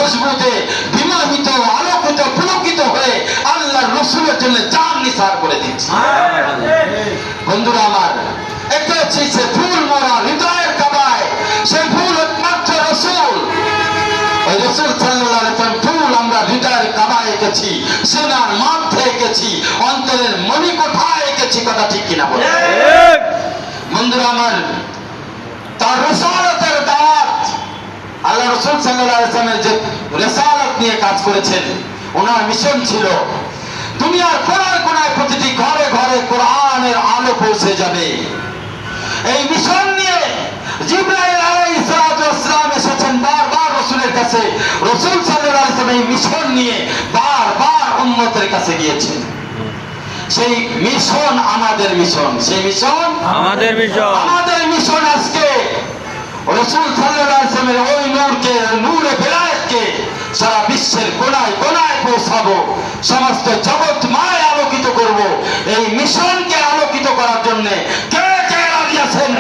খুশবুতে বিমোহিত, আলোকিত, পুলকিত হয়ে আল্লাহর রাসূলের জন্য জান নিসার করে দিচ্ছে। বন্ধুরা আমার, এটা হচ্ছে সে ফুল মরা হৃদয়ের কাবায়, সে ফুল একমাত্র রাসূল। ওই রাসূল সাল্লাল্লাহু আলাইহি ওয়াসাল্লাম ফুল আমরা হৃদয়ের কাবায় এঁকেছি, সোনার মধ্যে এঁকেছি, অন্তরের মণিকোঠায় এঁকেছি। কথা ঠিক কিনা বলে? বন্ধুরা আমার, তার রিসালাতের দাওয়াত, আল্লাহ রাসূল সাল্লাল্লাহু আলাইহি ওয়াসাল্লামের যে রিসালাত নিয়ে কাজ করেছেন, ওনার মিশন ছিল দুনিয়ার কোনায় কোনায় প্রতিটি ঘরে ঘরে কোরআনের আলো পৌঁছে যাবে। এই মিশন নিয়ে জিবরাইল আলাইহিস সালাতু ওয়াস সালাম এসেছেন বারবার রাসূলের কাছে। রাসূল সাল্লাল্লাহু আলাইহি ওয়াসাল্লাম এই মিশন নিয়ে বারবার উম্মতের কাছে গিয়েছেন। সেই মিশন আমাদের মিশন, সেই মিশন আমাদের মিশন। আমাদের মিশন আজকে রাসূল সাল্লাল্লাহু আলাইহি ওয়াসাল্লামের ওই নূরকে, নূরে বেলায়েতকে সারা বিশ্বের কোনায় কোনায় পৌঁছাবো, সমস্ত জগৎ মায় আলোকিত করব। এই মিশনকে আলোকিত করার জন্য কে কে রাজি আছেন?